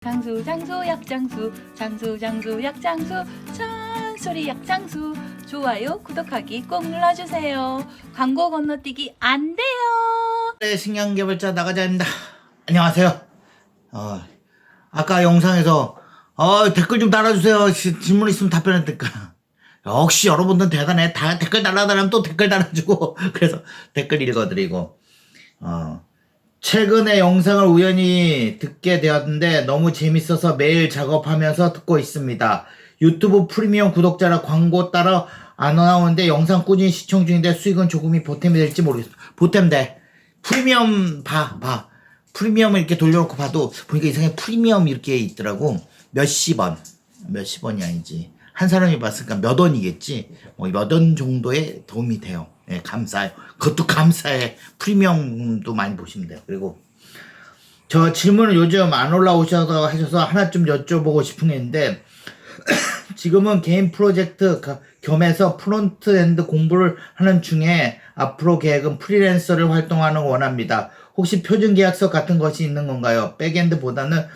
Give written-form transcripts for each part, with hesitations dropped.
장수 약장수 찬소리 약장수 좋아요 구독하기 꼭 눌러주세요. 광고 건너뛰기 안 돼요. 네, 신경개발자 나가자입니다. 안녕하세요. 아까 영상에서 댓글 좀 달아주세요. 질문 있으면 답변할 테니까. 역시 여러분들 대단해. 다 댓글 달아달라면 또 댓글 달아주고 그래서 댓글 읽어드리고 최근에 영상을 우연히 듣게 되었는데 너무 재밌어서 매일 작업하면서 듣고 있습니다. 유튜브 프리미엄 구독자라 광고 따라 안 나오는데 영상 꾸준히 시청 중인데 수익은 조금이 보탬이 될지 모르겠어요. 보탬 돼. 프리미엄 봐. 프리미엄을 이렇게 돌려놓고 봐도 보니까 이상하게 프리미엄 이렇게 있더라고. 몇십 원이 아니지. 한 사람이 봤으니까 몇 원이겠지. 몇 원 정도의 도움이 돼요. 네, 감사해요. 그것도 감사해. 프리미엄도 많이 보시면 돼요. 그리고 저 질문을 요즘 안 올라오셔서 하셔서 하나 좀 여쭤보고 싶은 게 있는데 지금은 개인 프로젝트 겸해서 프론트엔드 공부를 하는 중에 앞으로 계획은 프리랜서를 활동하는 거 원합니다. 혹시 표준 계약서 같은 것이 있는 건가요? 백엔드보다는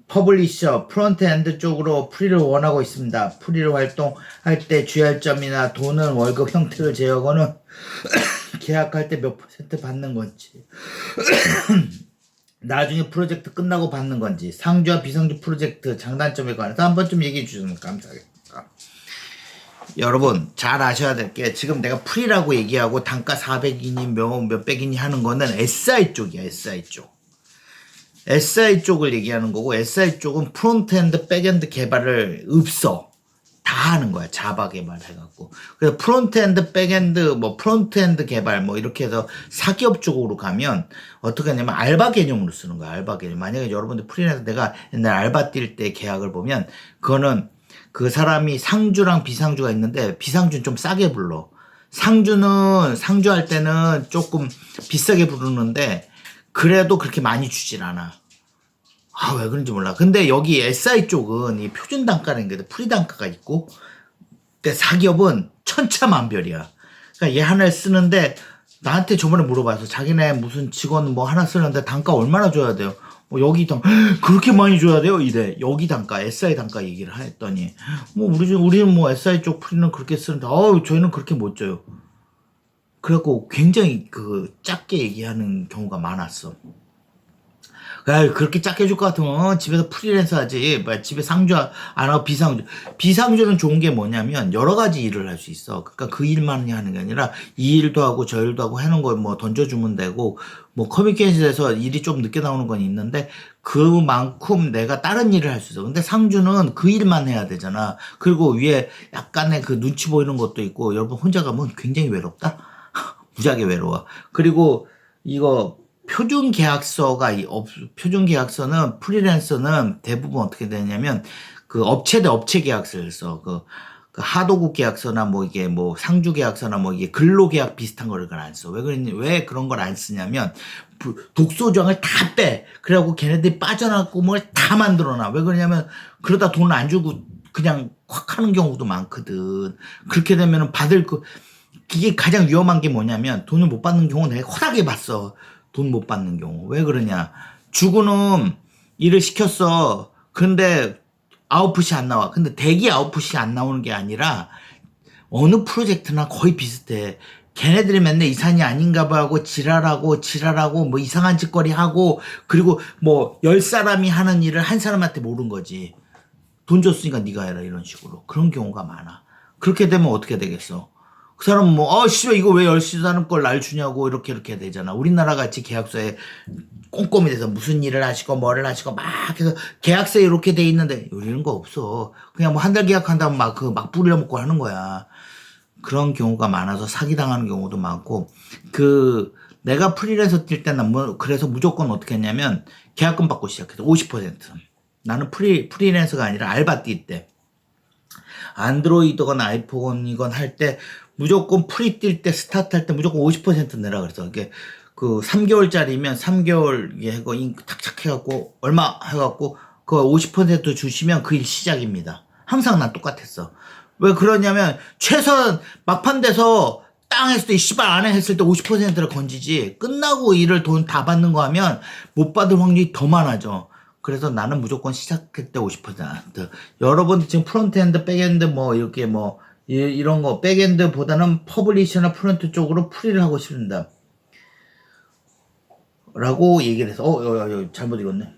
퍼블리셔, 프론트엔드 쪽으로 프리를 원하고 있습니다. 프리를 활동할 때 주의할 점이나 돈은 월급 형태를 제외하고는 계약할 때 몇 % 받는 건지 나중에 프로젝트 끝나고 받는 건지 상주와 비상주 프로젝트 장단점에 관해서 한번 좀 얘기해 주시면 감사하겠습니다. 여러분 잘 아셔야 될 게 지금 내가 프리라고 얘기하고 단가 400이니 몇백이니 하는 거는 SI 쪽이야. SI 쪽. SI 쪽을 얘기하는 거고 SI 쪽은 프론트엔드, 백엔드 개발을 다 하는 거야. 자바 개발 해갖고. 그래서 프론트엔드, 백엔드, 프론트엔드 개발 이렇게 해서 사기업 쪽으로 가면 어떻게 하냐면 알바 개념으로 쓰는 거야. 알바 개념. 만약에 여러분들 프리랜서 내가 옛날 알바 뛸 때 계약을 보면 그거는 그 사람이 상주랑 비상주가 있는데 비상주는 좀 싸게 불러. 상주할 때는 조금 비싸게 부르는데 그래도 그렇게 많이 주질 않아. 왜 그런지 몰라. 근데 여기 SI 쪽은 이 표준 단가라는 게 프리 단가가 있고, 근데 사기업은 천차만별이야. 그러니까 얘 하나를 쓰는데 나한테 저번에 물어봐서 자기네 무슨 직원 하나 쓰는데 단가 얼마나 줘야 돼요? 여기 그렇게 많이 줘야 돼요? 이래. 여기 단가, SI 단가 얘기를 했더니, 우리는 SI 쪽 프리는 그렇게 쓰는데, 저희는 그렇게 못 줘요. 그래갖고 굉장히 작게 얘기하는 경우가 많았어. 그렇게 작게 줄 것 같으면 집에서 프리랜서 하지. 집에 상주 안 하고 비상주. 비상주는 좋은 게 뭐냐면 여러 가지 일을 할 수 있어. 그러니까 그 일만 하는 게 아니라 이 일도 하고 저 일도 하고 하는 거 던져주면 되고 커뮤니케이션에서 일이 좀 늦게 나오는 건 있는데 그만큼 내가 다른 일을 할 수 있어. 근데 상주는 그 일만 해야 되잖아. 그리고 위에 약간의 눈치 보이는 것도 있고 여러분 혼자 가면 굉장히 외롭다? 무지하게 외로워. 그리고 이거 표준 계약서는 프리랜서는 대부분 어떻게 되냐면 업체 대 업체 계약서를 써. 하도급 계약서나 이게 상주 계약서나 이게 근로계약 비슷한 거를 안 써. 왜 그런 걸 안 쓰냐면 독소조항을 다 빼. 그래갖고 걔네들이 빠져나갈 구멍을 다 만들어놔. 왜 그러냐면 그러다 돈을 안 주고 그냥 확 하는 경우도 많거든. 그렇게 되면은 이게 가장 위험한 게 뭐냐면 돈을 못 받는 경우 내가 허다하게 봤어. 돈 못 받는 경우. 왜 그러냐. 주고는 일을 시켰어. 근데 아웃풋이 안 나와. 근데 대기 아웃풋이 안 나오는 게 아니라 어느 프로젝트나 거의 비슷해. 걔네들이 맨날 이 산이 아닌가 봐 하고 지랄하고 이상한 짓거리 하고 그리고 10사람이 하는 일을 한 사람한테 모른 거지. 돈 줬으니까 네가 해라 이런 식으로. 그런 경우가 많아. 그렇게 되면 어떻게 되겠어? 그 사람은 씨발 이거 왜 10사람 걸 날 주냐고 이렇게 되잖아. 우리나라 같이 계약서에 꼼꼼히 돼서 무슨 일을 하시고 뭐를 하시고 막 해서 계약서에 이렇게 돼 있는데 이런 거 없어. 그냥 한 달 계약한다면 막 뿌려먹고 하는 거야. 그런 경우가 많아서 사기당하는 경우도 많고 내가 프리랜서 뛸 때는 그래서 무조건 어떻게 했냐면 계약금 받고 시작해서 50%. 나는 프리랜서가 아니라 알바 뛸 때. 안드로이드건 아이폰이건 할 때 무조건 프리 뛸 때 스타트 할 때 무조건 50% 내라 그래서 이게 3개월짜리면 3개월 해고 탁탁 해갖고 얼마 해갖고 50% 주시면 그 일 시작입니다. 항상 난 똑같았어. 왜 그러냐면 최소한 막판 돼서 땅 했을 때 씨발 안 했을 때 50%를 건지지 끝나고 일을 돈 다 받는 거 하면 못 받을 확률이 더 많아져. 그래서 나는 무조건 시작할 때 50%. 여러분 지금 프론트엔드, 백엔드 뭐 이렇게 뭐 이런 거 백엔드보다는 퍼블리셔나 프론트 쪽으로 풀이를 하고 싶습니다. 라고 얘기를 해서 잘못 읽었네.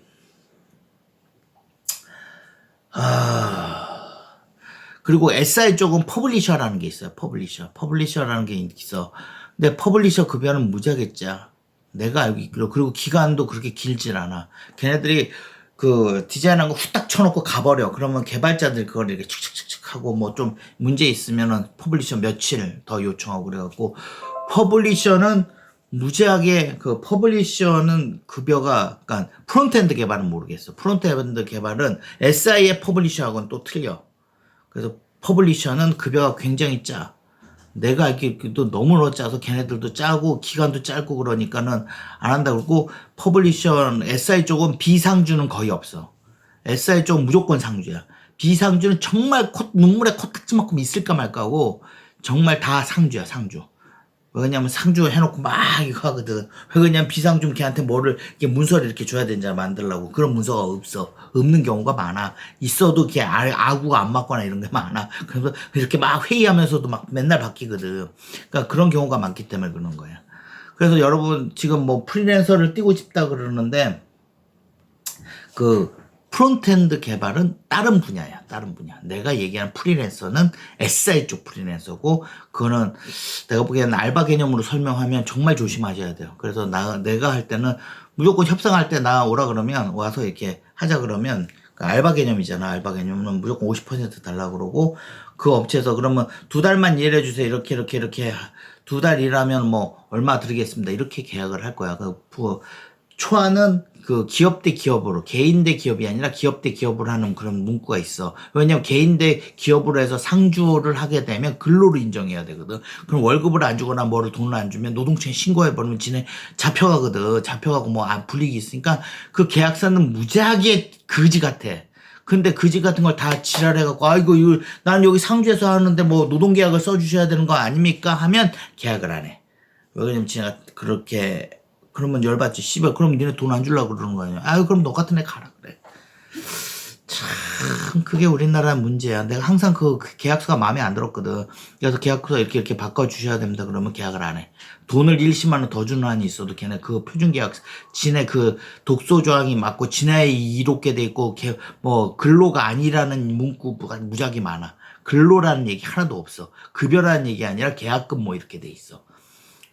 그리고 SI 쪽은 퍼블리셔라는 게 있어요. 퍼블리셔라는 게 있어. 근데 퍼블리셔 급여는 무지하게 짜. 내가 알고 있기로. 그리고 기간도 그렇게 길질 않아. 걔네들이 그 디자인한 거 후딱 쳐놓고 가버려. 그러면 개발자들 그걸 이렇게 칙칙칙칙 하고 뭐 좀 문제 있으면은 퍼블리셔 며칠 더 요청하고 그래갖고 퍼블리셔는 무지하게 그 퍼블리셔는 급여가 그러니까 프론트엔드 개발은 모르겠어. 프론트엔드 개발은 SI의 퍼블리셔하고는 또 틀려. 그래서 퍼블리셔는 급여가 굉장히 짜. 내가 알기도 너무 짜서 걔네들도 짜고 기간도 짧고 그러니까는 안 한다 그러고 퍼블리셔 SI 쪽은 비상주는 거의 없어. SI 쪽은 무조건 상주야. 비상주는 정말 눈물에 코딱지만큼 있을까 말까 하고 정말 다 상주야 상주. 왜냐면 상주 해놓고 막 이거 하거든. 왜 그러냐면 비상중 걔한테 뭐를 이렇게 문서를 이렇게 줘야 되는지 만들려고. 그런 문서가 없어. 없는 경우가 많아. 있어도 걔 아구가 안 맞거나 이런 게 많아. 그래서 이렇게 막 회의하면서도 막 맨날 바뀌거든. 그러니까 그런 경우가 많기 때문에 그런 거야. 그래서 여러분 지금 뭐 프리랜서를 뛰고 싶다 그러는데 그 프론트엔드 개발은 다른 분야야. 다른 분야. 내가 얘기하는 프리랜서는 SI 쪽 프리랜서고 그거는 내가 보기에는 알바 개념으로 설명하면 정말 조심하셔야 돼요. 그래서 내가 할 때는 무조건 협상할 때 나 오라 그러면 와서 이렇게 하자 그러면 그 알바 개념이잖아. 알바 개념은 무조건 50% 달라고 그러고 그 업체에서 그러면 2달만 일해 주세요. 이렇게 2달 일하면 뭐 얼마 드리겠습니다. 이렇게 계약을 할 거야. 그 초안은 그 기업 대 기업으로 개인 대 기업이 아니라 기업 대 기업으로 하는 그런 문구가 있어. 왜냐면 개인 대 기업으로 해서 상주를 하게 되면 근로로 인정해야 되거든. 그럼 월급을 안 주거나 뭐를 돈을 안 주면 노동청에 신고해버리면 지네 잡혀가거든. 잡혀가고 뭐 불이익이 있으니까 그 계약서는 무지하게 거지 같아. 근데 거지 같은 걸 다 지랄해갖고 아이고 난 여기 상주에서 하는데 뭐 노동계약을 써주셔야 되는 거 아닙니까? 하면 계약을 안 해. 왜냐면 지네가 그렇게 그러면 열받지. 씨발 그럼 니네 돈 안 주려고 그러는 거 아니야. 아유 그럼 너 같은 애 가라 그래. 참 그게 우리나라 문제야. 내가 항상 그 계약서가 마음에 안 들었거든. 그래서 계약서 이렇게 바꿔주셔야 됩니다. 그러면 계약을 안 해. 돈을 10만 원 더 주는 한이 있어도 걔네 그 표준계약 지네 그 독소 조항이 맞고 지네에 이롭게 돼 있고 뭐 근로가 아니라는 문구가 무지하게 많아. 근로라는 얘기 하나도 없어. 급여라는 얘기 아니라 계약금 뭐 이렇게 돼 있어.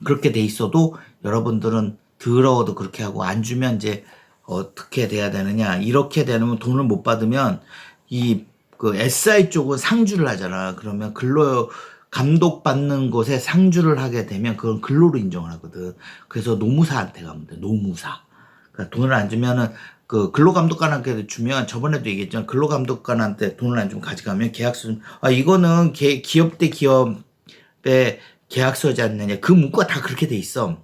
그렇게 돼 있어도 여러분들은 더러워도 그렇게 하고 안 주면 이제 어떻게 돼야 되느냐. 이렇게 되면 돈을 못 받으면 그 SI 쪽은 상주를 하잖아. 그러면 근로 감독받는 곳에 상주를 하게 되면 그건 근로로 인정을 하거든. 그래서 노무사한테 가면 돼. 노무사. 그러니까 돈을 안 주면은 그 근로감독관한테 주면 저번에도 얘기했지만 근로감독관한테 돈을 안 주면 가져가면 계약서 이거는 기업 대 기업의 계약서지 않느냐. 그 문구가 다 그렇게 돼 있어.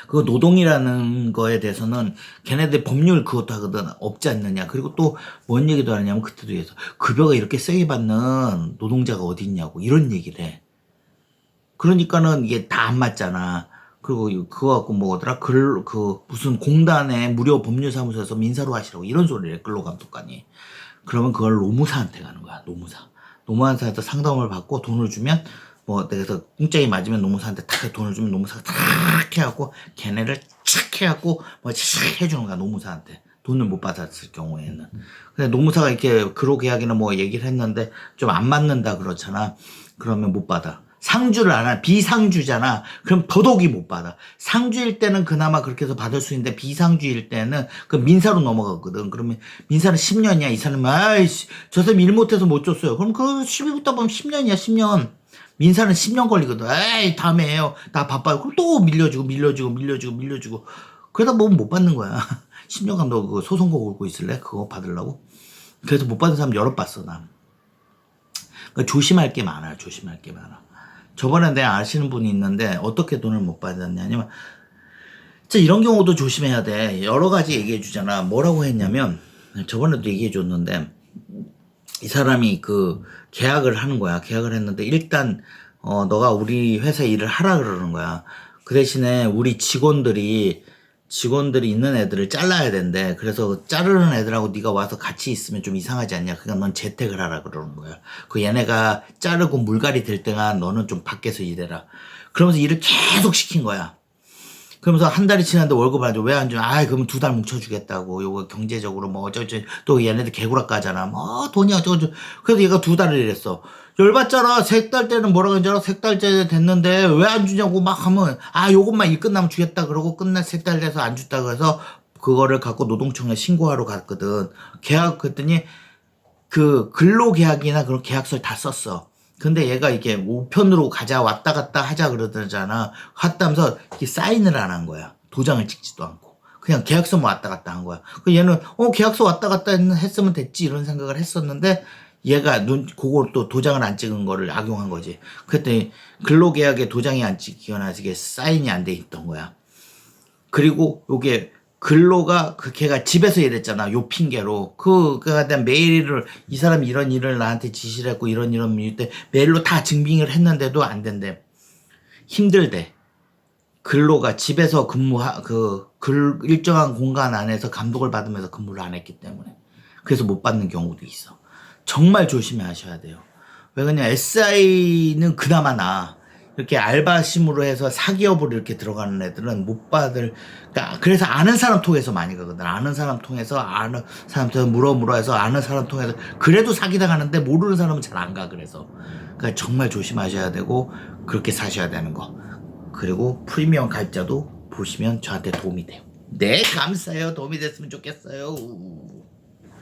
그 노동이라는 거에 대해서는 걔네들 법률 그것도 하거든. 없지 않느냐. 그리고 또 뭔 얘기도 하냐면 그때도 얘기해서 급여가 이렇게 세게 받는 노동자가 어디 있냐고 이런 얘기를 해. 그러니까는 이게 다 안 맞잖아. 그리고 그거 갖고 뭐더라 무슨 공단에 무료 법률사무소에서 민사로 하시라고 이런 소리를 해. 근로감독관이. 그러면 그걸 노무사한테 가는 거야. 노무사한테 상담을 받고 돈을 주면 뭐 내가 공짜에 맞으면 노무사한테 탁 돈을 주면 노무사가 탁 해갖고 걔네를 착 해갖고 뭐 착 해주는 거야. 노무사한테 돈을 못 받았을 경우에는. 근데 노무사가 이렇게 근로계약이나 뭐 얘기를 했는데 좀 안 맞는다 그렇잖아. 그러면 못 받아. 상주를 안 하나 비상주잖아. 그럼 더더욱이 못 받아. 상주일 때는 그나마 그렇게 해서 받을 수 있는데 비상주일 때는 그 민사로 넘어갔거든. 그러면 민사는 10년이야. 이 사람은 아이씨 저 사람 일 못해서 못 줬어요. 그럼 그 시비부터 보면 10년이야 10년. 민사는 10년 걸리거든. 에이 다음에 해요. 나 바빠요. 그럼 또 밀려주고. 그러다 보면 못 받는 거야. 10년간 너 그 소송거 걸고 있을래? 그거 받으려고? 그래서 못 받은 사람 여러 봤어 나. 그러니까 조심할 게 많아요. 저번에 내가 아시는 분이 있는데 어떻게 돈을 못 받았냐면 진짜 이런 경우도 조심해야 돼. 여러 가지 얘기해 주잖아. 뭐라고 했냐면 저번에도 얘기해 줬는데 이 사람이 그 계약을 하는 거야. 계약을 했는데 일단 너가 우리 회사에 일을 하라 그러는 거야. 그 대신에 우리 직원들이 직원들이 있는 애들을 잘라야 된대. 그래서 자르는 애들하고 네가 와서 같이 있으면 좀 이상하지 않냐. 그러니까 넌 재택을 하라 그러는 거야. 그 얘네가 자르고 물갈이 될 때가 너는 좀 밖에서 일해라. 그러면서 일을 계속 시킨 거야. 그러면서 한 달이 지났는데 월급 안 줘. 왜 안 줘? 그러면 2달 뭉쳐주겠다고. 요거 경제적으로 뭐 어쩌고 또 얘네들 개구락 까잖아. 뭐 돈이 어쩌고. 그래서 얘가 2달을 일했어. 열받잖아. 3달 때는 뭐라고 했는지 알아? 3달째 됐는데 왜 안 주냐고 막 하면 요것만 일 끝나면 주겠다 그러고 3달 돼서 안 줬다 그래서 그거를 갖고 노동청에 신고하러 갔거든. 계약 그랬더니 그 근로계약이나 그런 계약서를 다 썼어. 근데 얘가 이게 우편으로 가자 왔다 갔다 하자 그러잖아. 갔다면서 이렇게 사인을 안 한 거야. 도장을 찍지도 않고. 그냥 계약서만 왔다 갔다 한 거야. 그 얘는 계약서 왔다 갔다 했으면 됐지 이런 생각을 했었는데 얘가 그걸 또 도장을 안 찍은 거를 악용한 거지. 그랬더니 근로계약에 도장이 안 찍히거나 이게 사인이 안 돼 있던 거야. 그리고 요게 근로가 걔가 집에서 일했잖아. 요 핑계로 그가 대한 메일을 이 사람이 이런 일을 나한테 지시를 했고 이런 일일 때 메일로 다 증빙을 했는데도 안 된대. 힘들대. 근로가 집에서 일정한 공간 안에서 감독을 받으면서 근무를 안 했기 때문에 그래서 못 받는 경우도 있어. 정말 조심하셔야 돼요. 왜 그러냐, SI는 그나마 나아. 이렇게 알바심으로 해서 사기업으로 이렇게 들어가는 애들은 못 받을, 그러니까 그래서 아는 사람 통해서 많이 가거든. 아는 사람 통해서 물어 해서 아는 사람 통해서 그래도 사기당하는데 모르는 사람은 잘 안 가. 그래서 그러니까 정말 조심하셔야 되고 그렇게 사셔야 되는 거. 그리고 프리미엄 가입자도 보시면 저한테 도움이 돼요. 네, 감사해요. 도움이 됐으면 좋겠어요.